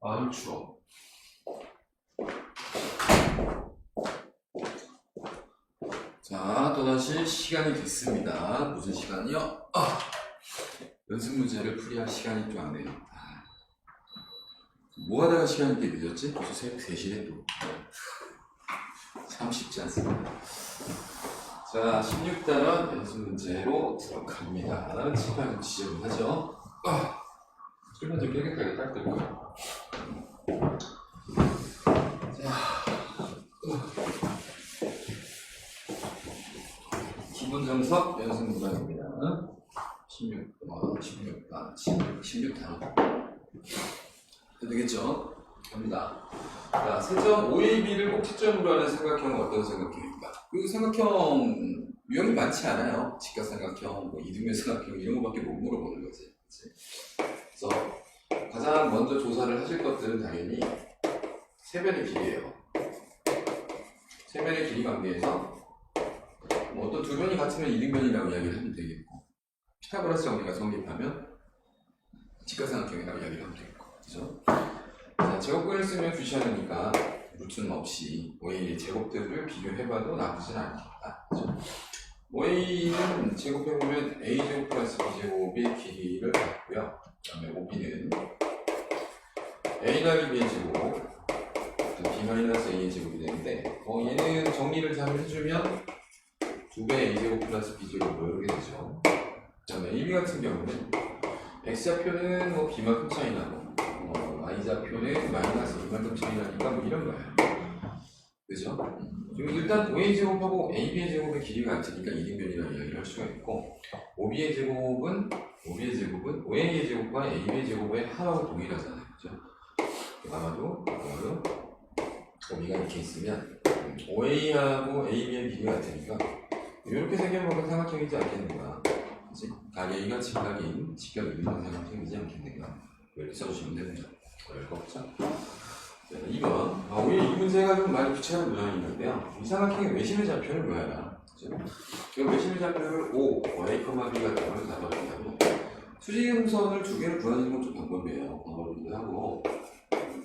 아, 추워. 자, 또다시 시간이 됐습니다. 무슨 시간이요? 연습 문제를 풀이할 시간이 좀 안 돼요. 뭐 하다가 시간이 이렇게 늦었지? 벌써 새벽 3시네 또. 참 쉽지 않습니다. 자, 16단원 연습 문제로 들어갑니다. 나는 칠판 좀 지적을 하죠. 칠판 좀 깨끗하게 닦을 거예요. 기본 정석 연습 문항입니다. 16단원. 되겠죠? 갑니다. 자, 세점 OAB를 꼭 채점으로 하는 삼각형은 어떤 삼각형입니까? 그 삼각형 유형이 많지 않아요. 직각삼각형, 뭐 이등변 삼각형 이런 거밖에 못 물어보는 거지. 그치? 그래서 가장 먼저 조사를 하실 것들은 당연히 세변의 길이에요. 세변의 길이 관계에서 뭐 어떤 두 변이 같으면 이등변이라고 이야기를 하면 되겠고, 피타고라스 정리가 성립하면 직각삼각형이라고 이야기를 하면 되겠고, 그렇죠? 자, 제곱근을 쓰면 규시 않으니까 루트는 없이 OA의 제곱들을 비교해봐도 나쁘진 않겠다. 그렇죠? OA는 제곱해보면 A제곱 플러스 B제곱의 길이를 갖고요. 그 다음에 OB는 A 더하기 B의 제곱, B 마이너스 A의 제곱이 되는데, 얘는 정리를 잘 해주면 2배 A제곱 플러스 B제곱으로 이렇게 되죠. 그 다음에 AB 같은 경우는 X좌표는 뭐 B만큼 차이 나고, Y좌표는 마이너스 B만큼 차이 나니까 뭐 이런 거예요. 그죠? 일단 OA 제곱하고 AB의 제곱의 길이가 같으니까 이등변이라는 이야기를 할 수가 있고, OB의 제곱은 OA의 제곱과 AB의 제곱의 합하고 동일하잖아요. 그죠? 아마도 OB가 이렇게 있으면 OA하고 AB의 길이가 같으니까 이렇게 생겨먹은 삼각형이지 않겠는가? 그치? 각A가 직각인 직각 있는 삼각형이지 않겠는가? 이렇게 써주시면 됩니다. 어려울 거 없죠? 자, 2번. 오히려 이 문제가 좀 많이 구체적인 문항이 있는데요. 이 삼각형의 외심의 좌표를 구하라. 그죠? 그 외심의 좌표를 O, A, B 같은 걸 잡아준다면 수직음선을 두 개를 구하는 건 좀 방법이에요. 방법이기도 하고,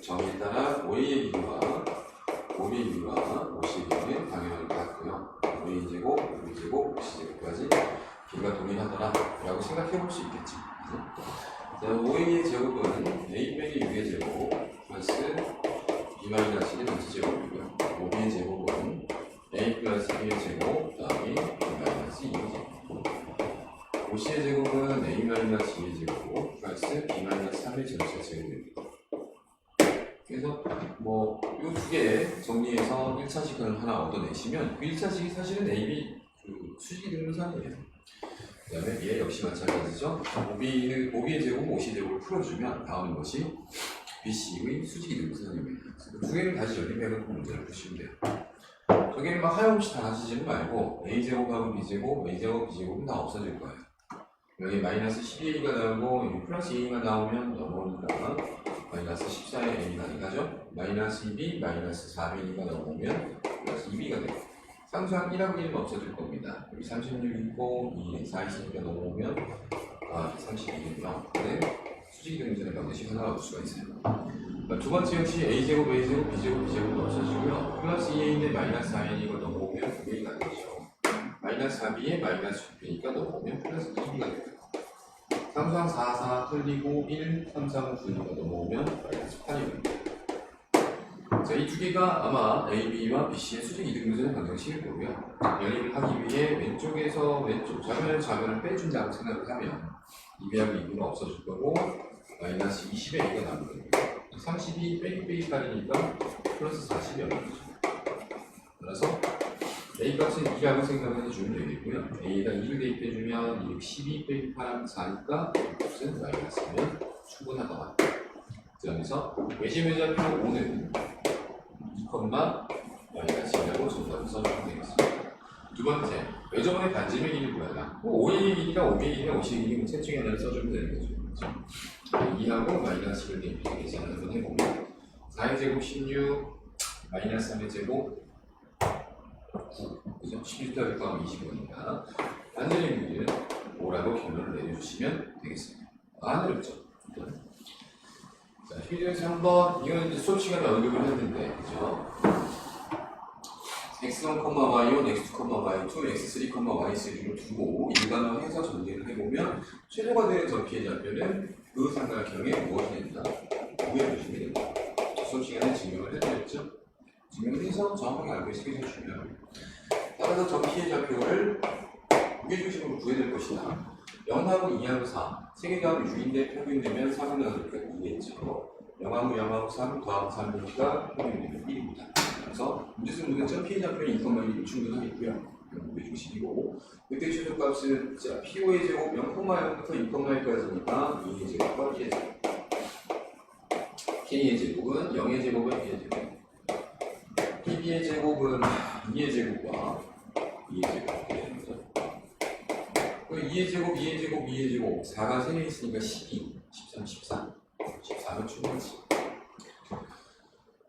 정의에 따라 OA의 길이와 OB의 길이와 OC의 길이는 당연히 같고요. OA 제곱, OB 제곱, OC 제곱까지 길이가 동일하더라 라고 생각해 볼 수 있겠죠. 자, OA의 제곱은 A 빼기 6의 제곱 플러스 B 마이너스 1의 전체 제곱이고요. OB의 제곱은 A 플러스 B의 제곱, 그 다음에 B 마이너스 2의 제곱. OC의 제곱은 A 마이너스 2의 제곱 플러스 B 마이너스 3의 전체 제곱입니다. 그래서 뭐 이 두 개 정리해서 1차식을 하나 얻어내시면 그 1차식이 사실은 AB 수직이 되는 산이에요. 그 다음에 얘 역시 마찬가지죠. OB의 제곱, OC 제곱을 풀어주면 나오는 것이 BC의 수직이 등산입니다. 두 개를 다시 연립해놓고 문제를 푸시면 돼요. 저기는 막 하염없이 다 가지지는 말고 A제곱하고 B제곱, A제곱, B제곱은 다 없어질 거예요. 여기 마이너스 12A가 나오고 여기 플러스 2가 나오면 넘어오니까 마이너스 14의 A가 가죠. 마이너스 2B, 마이너스 4B가 넘어오면 플러스 2B가 돼요. 상수항 1하고 1은 없어질 겁니다. 여기 36 있고 2, 4 있으니까 넘어오면 32겠죠. 근데 수직이 등전에 반드시 하나가 올 수가 있어요. 두 번째 역시 A제곱, A제곱, B제곱, B제곱도 없어지고요. 플러스 2A인데 마이너스 4A가 넘어오면 9A가 되죠. 마이너스 4B에 마이너스 6B니까 넘어오면 플러스 2B가 됩니다. 상수항 4, 4 틀리고 1, 3, 3, 9가 넘어오면 마이너스 8이 됩니다. 자, 이 두 개가 아마 A, B와 BC의 수직 이등분선의 방정식일 거고요. 연립을 하기 위해 왼쪽에서 왼쪽 좌변을 빼준다고 생각을 하면 2배하고 2분은 없어질 거고 마이너스 20의 A가 남는 겁니다. 32 빼기 8이니까 플러스 40이 없는 거죠. 따라서 A 값은 2라고 생각을 해주면 되겠고요. A가 2를 대입해주면 2, 12 빼기 8하면 4니까 이 값은 마이너스면 충분하다. 그래서 외심의 좌표 5는 2, 마이너스 2라고 정답을 써주면 되겠습니다. 두 번째, 외접원의 반지름의 길이를 구하라. O의 길이가 OB의 길이가 OC의 길이가 셋 중에 하나를 써주면 되는 거죠. 그렇죠? 2하고 마이너스 1을 대입해서 계산을 한번 해보면 4의 제곱 16, 마이너스 3의 제곱 9, 그죠? 16 더하기 25니까 반지름의 길이는 5라고 결론을 내려주시면 되겠습니다. 안 어렵죠? 자, 퀴즈 3번. 이건 이제 수업 시간에 언급을 했는데, 그죠? x1, y1, x2, y2, x3, y3를 두고 일반화해서 전개를 해보면 최소가 되는 전피의 좌표는 그 삼각형에 무엇이 된다? 구해주시면 됩니다. 수업 시간에 증명을 해드렸죠? 증명을 해서 정확하게 알고 있으면 중요해요. 따라서 전피의 좌표를 무게중심으로 구해낼 것이다. 0하고 2하고 4, 세 개가 6인데 평균되면 3은 나오니까 2겠죠. 0하고 0하고 3 더하고 3이니까 평균되면 1입니다. 그래서 문제수 문제점 피해 좌표는 2,1이 충분하겠고요. 무게중심이고 그때 최소값은 자, PO의 제곱 0,0부터 2,1까지니까 2의 제곱과 1의 제곱. K의 제곱은 0의 제곱은 1의 제곱. PB의 제곱은 2의 제곱과 2의 제곱 되는 거죠. 2의 제곱, 2의 제곱, 2의 제곱 4가 3개 있으니까 12, 13, 14 14는 충분하지.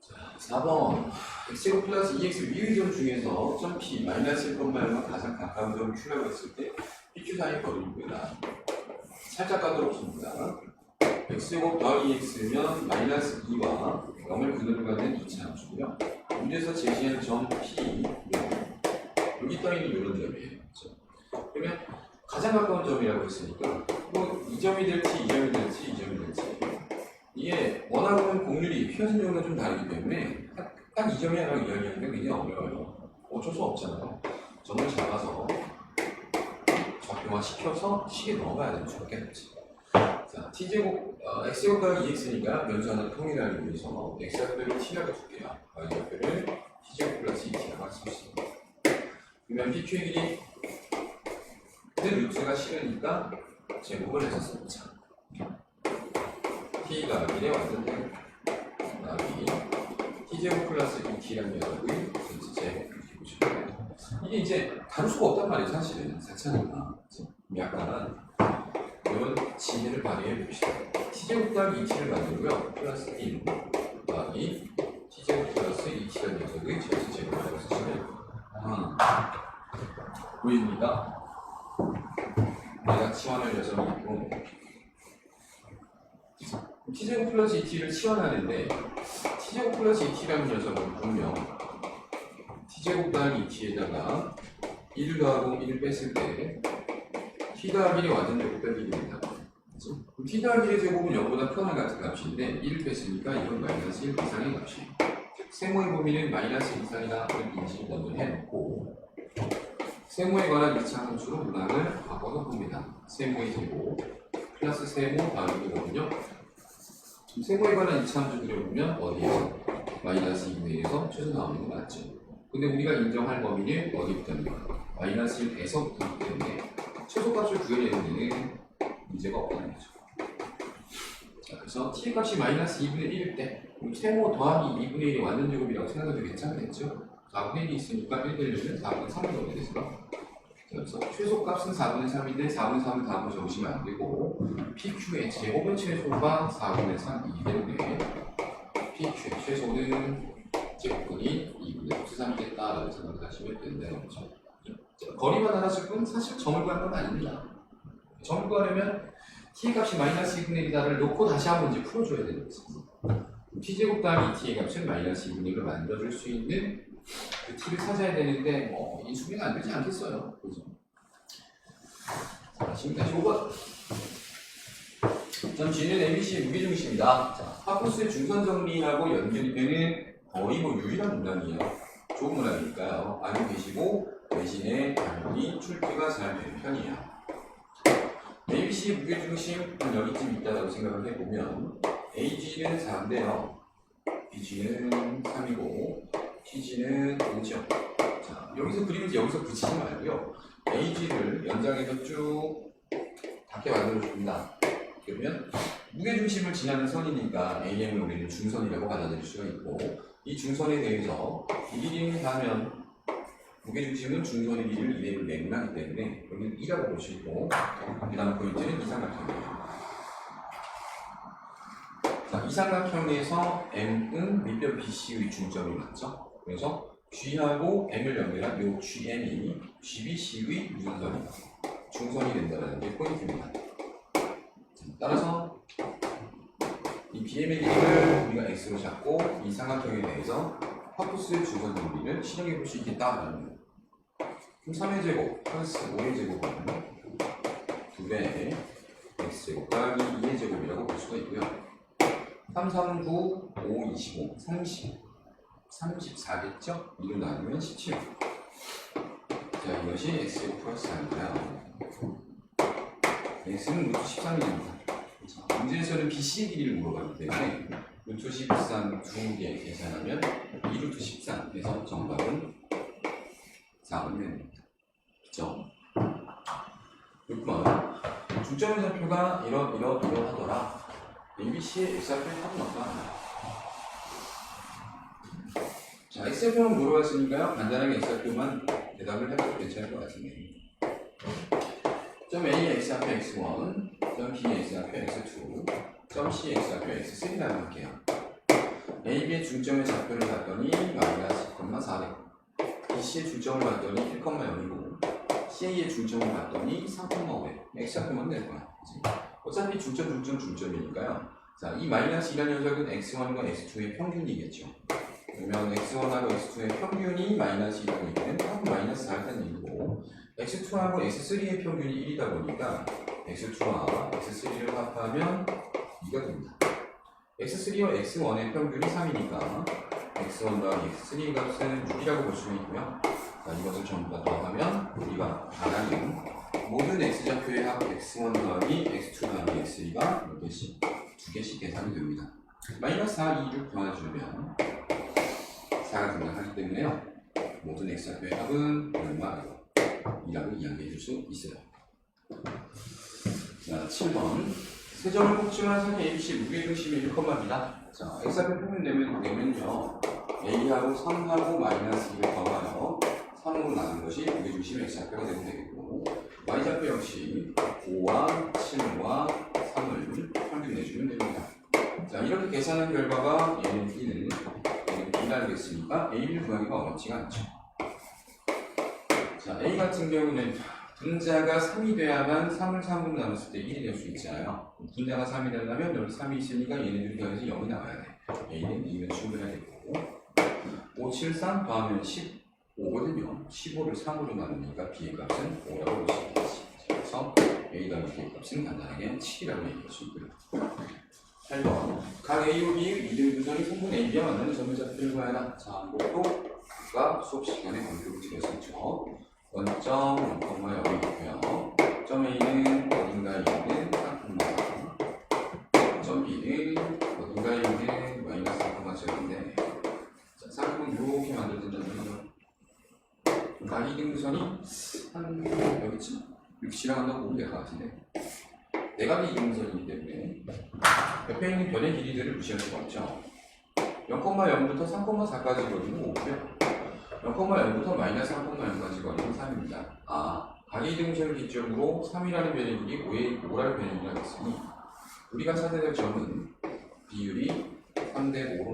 자, 4번 x제곱 플러스 2x 위의 점 중에서 점 P 마이너스 1,1과 가장 가까운 점을 Q라고 했을 때 PQ 사이의 거리입니다. 살짝 까다롭습니다. x제곱 더하기 2x면 마이너스 2와 0을 근으로 가는 2차 함수고요. 문제에서 제시한 점 P 여기 떠있는 이런 점이에요. 그렇죠? 그러면 가장 가까운 점이라고 했으니까 뭐 2점이 될지 2점이 될지 2점이 될지 이게 워낙은 공률이 휘어진 경우가 좀 다르기 때문에 딱 2점이 아니라 2점이 굉장히 어려워요. 어쩔 수 없잖아요. 점을 잡아서 좌표화 시켜서 식에 넣어봐야 되는 수밖에 없지. 자, t제곱, x제곱 더하기 2x니까 변수 하나 통일하기 위해서 x좌표를 t라고 줄게요. y좌표를 t제곱 플러스 2t라고 쓸 수 있습니다. 그러면 pq의 길이 근데 루트가 싫으니까 제곱을 해서 씁니다. t가 1에 완전 제곱 더하기 t제곱 플러스 2t라는 녀석의 전체제곱 이렇게 보시면 돼요. 이게 이제 다룰 수가 없단 말이에요. 사실은 4차니까 약간 이런 지혜를 발휘해 봅시다. t제곱 더하기 2t를 만들고요. 플러스 1 더하기 t제곱 플러스 2t라는 녀석의 전체제곱을 쓰시면 보입니다. 내가 치환할 녀석이 있고 t제곱 플러스 2t를 치환하는데 t제곱 플러스 2t라는 녀석은 분명 t제곱 더하기 2t에다가 1을 더하고 1을 뺐을 때 t 더하기 1이 완전 제곱 빼기 됩니다. t 더하기 1의 제곱은 0보다 크거나 같은 값인데 1을 뺐으니까 이건 마이너스 1 이상의 값이에요. 세모의 범위는 마이너스 이상이다 하는 인식을 먼저 해놓고 세모에 관한 2차 함수로 문항을 바꿔서 봅니다. 세모의 제곱 플러스 세모 더하기 거거든요. 세모에 관한 2차 함수 그려보면 어디에서? 마이너스 2분의 1에서 최소 나오는 거 맞죠? 근데 우리가 인정할 범위는 어디부터입니까? 마이너스 1에서부터이기 때문에 최소값을 구해내는 문제가 없다는 거죠. 자, 그래서 t의 값이 마이너스 2분의 1일 때 세모 더하기 2분의 1이 완전 제곱이라고 생각해도 괜찮겠죠? 4분의 1이 있으니까 1 되려면 4분의 3이 넣어야 되죠. 그래서 최소값은 4분의 3인데 4분의 3은 다음으로 적으시면 안 되고 PQ의 제곱은 최소가 4분의 3이기 때문에 PQ의 최소는 제곱근이 2분의 3이겠다라고 생각을 하시면 된다는 거죠. 거리만 알았을 뿐 사실 점을 구한 건 아닙니다. 점을 구하려면 t의 값이 마이너스 2분의 1이다를 놓고 다시 한번 이제 풀어줘야 되는 거죠. t제곱 더하기 t의 값은 마이너스 2분의 1을 만들어줄 수 있는 그 t를 찾아야 되는데 뭐 인수분해가 안 되지 않겠어요. 그죠? 자, 지금 다시 5번. 점 G는 ABC 무게중심이다. 자, 파코스의 중선 정리하고 연결이 되는 거의 뭐 유일한 문항이에요. 좋은 문항이니까요. 알고 계시고 대신에 당연히 출제가 잘 되는 편이에요. ABC 무게중심은 여기쯤 있다고 생각을 해보면 AG는 4인데요. BG는 3이고 TG는 5죠. 자, 여기서 그림을 여기서 붙이지 말고요. AG를 연장해서 쭉 닿게 만들어줍니다. 그러면 무게중심을 지나는 선이니까 AM을 우리는 중선이라고 받아들일 수가 있고 이 중선에 대해서 이 길이는 가면 무게중심은 중선의 길이를 2를 내분하기 때문에 여기는 2라고 볼 수 있고 그 다음 포인트는 이삼각형이에요. 자, 이삼각형에서 M은 밑변 BC의 중점이 맞죠? 그래서 G하고 M을 연결한 이 GM이 GBC의 무선선이 중선이 된다는 게 포인트입니다. 따라서 이 BM의 길이를 우리가 x로 잡고 이 삼각형에 대해서 파쿠스 주선 정리를 실행해 볼 수 있겠다라는 거예요. 그럼 3의 제곱 플러스 5의 제곱은 2배 x제곱 더하기 2의 제곱이라고 볼 수가 있고요. 3, 3, 9, 5, 25, 30, 34겠죠? 2로 나누면 17. 자, 이것이 x제곱 플러스 4이고요. x는 루트 13입니다. 문제에서는 BC의 길이를 물어봤기 때문에 루트 13 2개 계산하면 2루트 13에서 정답은 4번이 됩니다. 그쵸? 6번 중점의 좌표가 이러하더라. ABC의 x좌표의 합은 어떠하냐? 자, x좌표는 물어봤으니까요. 간단하게 x좌표만 대답을 해도 괜찮을 것 같은데. 점 A의 x좌표 x1, 점 B의 x좌표 x2, 점 C의 x좌표 x3라고 할게요. AB의 중점의 좌표를 봤더니 마이너스 1,400, BC의 중점을 봤더니 1,0이고 CA의 중점을 봤더니 3,500. x좌표만 낼 거야. 그치? 어차피 중점이니까요. 자, 이 마이너스이라는 녀석은 x1과 x2의 평균이겠죠. 그러면 x1하고 x2의 평균이 마이너스이라고 얘기는 합은 마이너스 4였다는 얘기고, x2하고 x3의 평균이 1이다 보니까 x2와 x3를 합하면 2가 됩니다. x3와 x1의 평균이 3이니까 x1 더하기 x3의 값은 6이라고 볼 수 있고요. 자, 이것을 전부 다 더하면 우리가 바라는 모든 x좌표의 합 x1 더하기 x2 더하기 x3가 몇 개씩? 2개씩 계산이 됩니다. 마이너스 4, 2, 6 더해주면 4가 등장하기 때문에요. 모든 x좌표의 합은 얼마이라고 이야기해 줄 수 있어요. 자, 7번. 세점을 꼽지만 선이 ABC 무게 중심이 1,입니다. 자, x좌표 표면 내면요. a하고 3하고 마이너스 2를 더하여 3으로 나눈 것이 무게 중심의 x좌표가 되면 되겠고, y좌표 역시 5와 7과 3을 평균 내주면 됩니다. 자, 이렇게 계산한 결과가 얘는 B는 B가 되겠으니까 A를 구하기가 어렵지가 않죠. 자, A 같은 경우는 분자가 3이 돼야만 3을 3으로 나눴을 때 1이 될 수 있잖아요. 분자가 3이 되려면 여기 3이 있으니까 얘네들이 더해서 0이 나와야 돼. A는 2면 충분하겠고, 5, 7, 3 더하면 15거든요. 15를 3으로 나누니까 B의 값은 5라고 볼 수 있겠지. 그래서 A 더하기 B의 값은 간단하게 7이라고 얘기할 수 있고요. 8번. 각 A와 B의 이등분선이 성분 AB와 만나는 점유좌표를 구하라. 자, 이것도 아까 수업 시간에 언급을 드렸었죠. 원점 0,0이고요. 점 A는 어딘가에 있는 4,4, 점 B는 어딘가에 있는 마이너스 4,0인데, 자, 쌍둥이 이렇게 만들어진다면 각 이등분선이 한 여기쯤 이렇게 지나간다고 보면 될 것 같은데, 내각이 이등분선이기 때문에 옆에 있는 변의 길이들을 무시할 수가 없죠. 0,0부터 3,4까지 거리는 5고요. 0,0부터 마이너스 3,0까지 거리는 3입니다. 아, 각의 이등분선을 기점으로 3이라는 변의 길이 5라는 변의 길이가 있으니 우리가 찾아야 될 점은 비율이 3대 5로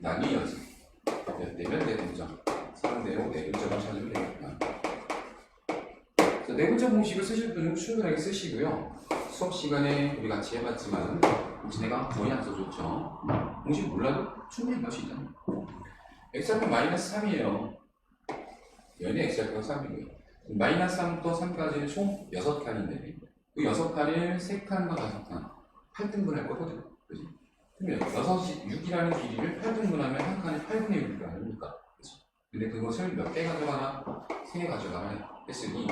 나뉘어지 몇 대면 내분점, 3대 5 내분점을 찾으면 되겠구나. 내분점 공식을 쓰실 분은 충분하게 쓰시고요. 수업 시간에 우리 같이 해봤지만 내가 거의 안 써줬죠. 공식 몰라도 충분히 할 수 있잖아요. x좌표 마이너스 3이에요. 얘는 x좌표가 3이고요. 마이너스 3부터 3까지는 총 6칸인데 그 6칸을 3칸과 5칸 8등분 할 거거든요. 그지? 그러면 6이라는 길이를 8등분하면 한 칸에 8분의 1을 아닙니까? 그죠? 근데 그것을 몇 개 가져가나? 3개 가져가면 했으니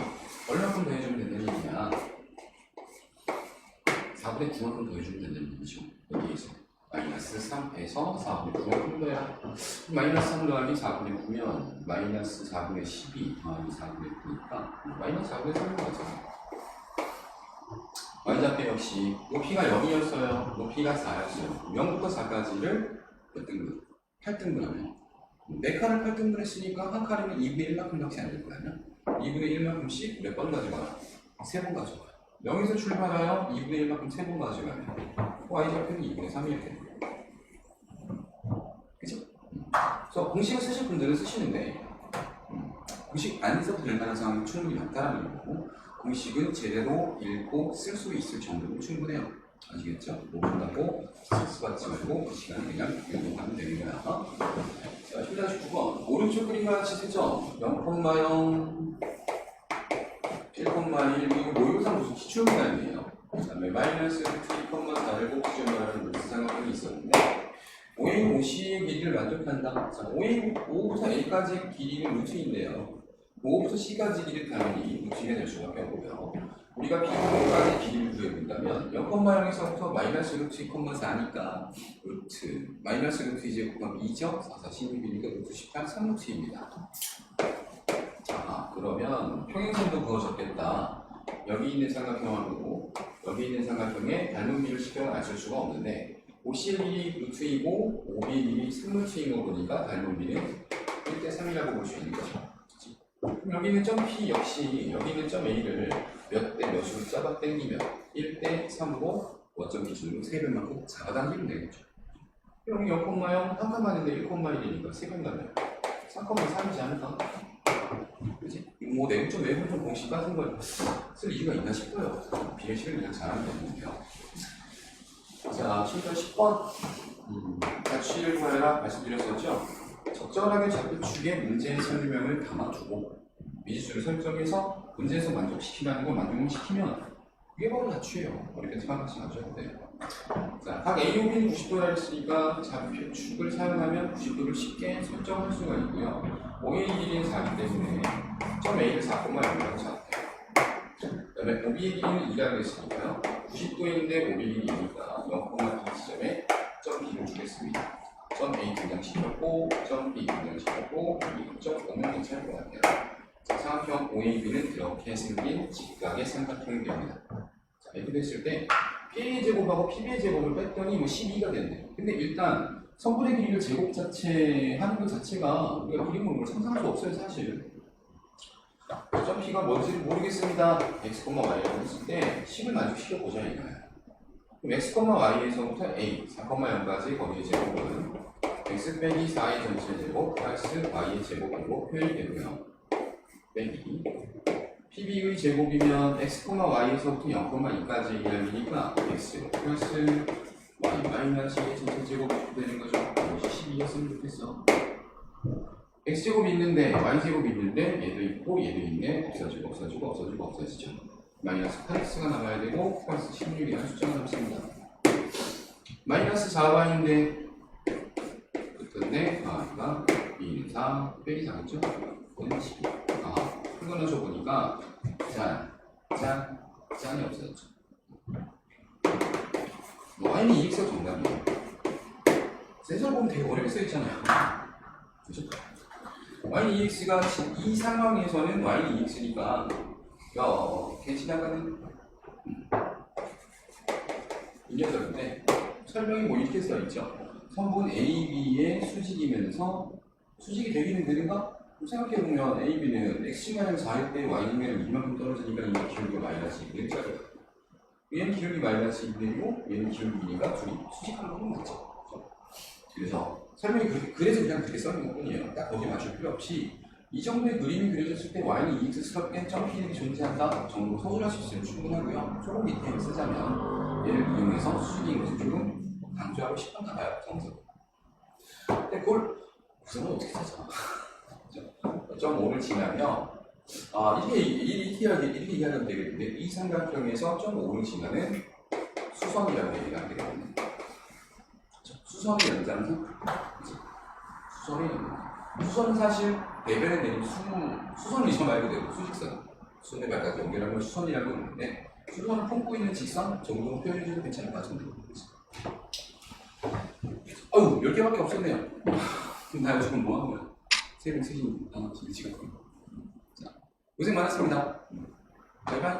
얼마큼 더해주면 된다는 얘기냐? 4분의 9만큼 더해주면 된다는 얘기죠. 여기에 있어요. 마이너스 3에서 4분의 9만큼 더해라. 마이너스 3 더하기 4분의 9면 마이너스 4분의 12 더하기 4분의 9니까 마이너스 4분의 3인 거죠. y좌표 역시 높이가 0이었어요. 높이가 4였어요. 0부터 4까지를 몇 등분? 8등분하면 4칸을 8등분 했으니까 한 칸이면 2분의 1만큼밖에 안 될 거아니야? 2분의 1만큼씩 몇 번 가져가요? 3번 가져가요. 0에서 출발하여 2분의 1만큼 3번 가져가면 y좌표는 2분의 3이어야 되는 거예요. 그죠? 그래서 공식을 쓰실 분들은 쓰시는데 공식 안 써도 될 만한 상황이 충분히 많다는 거고, 공식은 제대로 읽고 쓸 수 있을 정도로 충분해요. 아시겠죠? 5분 하고 스트레스 받지 말고 그 시간 그냥 운동하면 되는 거야. 자, 10-9번 오른쪽 그림과 같이 되죠? 0,0 1,1 이거 모의고사 무슨 기출문항이에요. 그 다음에 마이너스 2,4를 꼭지점이라는 물리상관이 있었는데 OA, OC의 길이를 만족한다. 자, OA, O부터 A까지 길이는 루트인데요. O부터 C까지 길이는 당연히 루트가 될 수밖에 없고요. 우리가 B까지 길이를 구해본다면 0,0에서부터 마이너스 루트 2,4니까 루트 마이너스 루트 이제 곱하면 2죠? 4, 16이니까 루트 18, 3루트입니다. 자, 그러면 평행선도 그어졌겠다. 여기 있는 삼각형하고 여기 있는 삼각형에 닮은 비를 시켜는 알 수가 없는데 OC의 길이 루트이고 OB의 길이 3루트인 거 보니까 닮은 비는 1대3이라고 볼 수 있는 거죠. 그럼 여기 있는 점 P 역시 여기 있는 점 A를 몇 대 몇으로 잡아 당기면 1대3으로 원점 기준으로 3배만큼 잡아당기면 되겠죠. 그럼 0,0 한 칸만인데 1,1이니까 3배 가면 3,3이지 않을까? 그치? 뭐 내부점 외부점 공식 같은 걸 쓸 이유가 있나 싶어요. 비례식을 그냥 잘하면 되는데요. 자, 10번 가치를 구하라 말씀드렸었죠? 적절하게 잡힌 축에 문제의 설명을 담아주고 미지수를 설정해서 문제에서 만족시키라는 걸 만족시키면 그게 바로 다취예요. 어렵게 생각하지 마셔도 돼요. 자, 각 A, O, B는 90도라 했으니까 좌표 축을 사용하면 90도를 쉽게 설정할 수가 있고요. OA 길이는 4기 때문에 점 A를 4,0라고 잡아요. 그 다음에 OB의 길이는 2라고 했으니까요. 90도인데 OB 길이니까 0,2 지점에 점 B를 주겠습니다. 점 A 등장시켰고, 점 B 등장시켰고, 이 점 O는 괜찮을 것 같아요. 자, 삼각형 OAB는 이렇게 생긴 직각의 삼각형이 됩니다. 자, 이렇게 됐을 때 P의 제곱하고 PB의 제곱을 뺐더니 뭐 12가 됐네요. 근데 일단 성분의 길이를 제곱 자체 하는 것 자체가 우리가 그림을 뭐 상상할 수 없어요, 사실. 점 P가 뭔지를 모르겠습니다. x, y라고 했을 때 10을 만족시켜보자 이거예요. 그럼 x, y에서부터 a, 4,0까지 거기의 제곱은 x 빼기 4의 전체 제곱 플러스 y의 제곱으로 표현이 되고요. 빼기 PB의 제곱이면 x, y에서부터 0,2까지 이하이니까 x 플러스 y 마이너스의 전체 제곱이 되는 거죠. 이것이 12였으면 좋겠어. x제곱이 있는데 y제곱이 있는데 얘도 있고 얘도 있네. 없어지죠. 마이너스 8x가 남아야 되고 플러스 16이라는 숫자가 남습니다. 마이너스 4y인데 붙었네. y가 2는 4 빼기 4겠죠? 그건 12. 끊어져 보니까 짠이 없어졌죠. y는 2x가 정답이에요. 세절 보면 되게 어렵게 써있잖아요. 그죠? y는 2x가 이 상황에서는 y는 2x니까 이렇게 지나가는 이 녀석인데 설명이 뭐 이렇게 써있죠. 성분 AB의 수직이면서 수직이 되기는 되는가? 생각해보면 AB는 x축이랑 4일 때 y는 이만큼 떨어지니까 이 기울기 마이너스 2는 짜리. 얘는 기울기 마이너스 2이고 얘는 기울기 2니까 둘이 수직한 건 맞죠. 그래서 설명이 그래서 그냥 그렇게 써있는 것 뿐이에요. 딱 거기에 맞출 필요 없이 이 정도의 그림이 그려졌을 때 y는 2x스럽게 점P는 존재한다 정도로 서술할 수 있으면 충분하고요. 조금 밑에 쓰자면 얘를 이용해서 수직인 것을 조금 강조하고 싶은가 봐요. 정석으로. 근데 그걸 구성은 어떻게 쓰죠? 0.5를 지나면 이렇게 이해하면 되겠는데 이 삼각형에서 0.5를 지나는 수선이라고 얘기가 되거든요. 수선의 연장선? 수선은 사실 대변에 내린 수선이죠 말 그대로 수직선. 수선의 말까지 연결하면 수선이라고 하는데 수선을 품고 있는 직선 정도로 표현해줘도 괜찮을 것 같은데. 아유 10개밖에 없었네요. 나 요즘 뭐 하는 거야? 세금 쓰신 지금 지금. 자, 고생 많았습니다. 바이바이.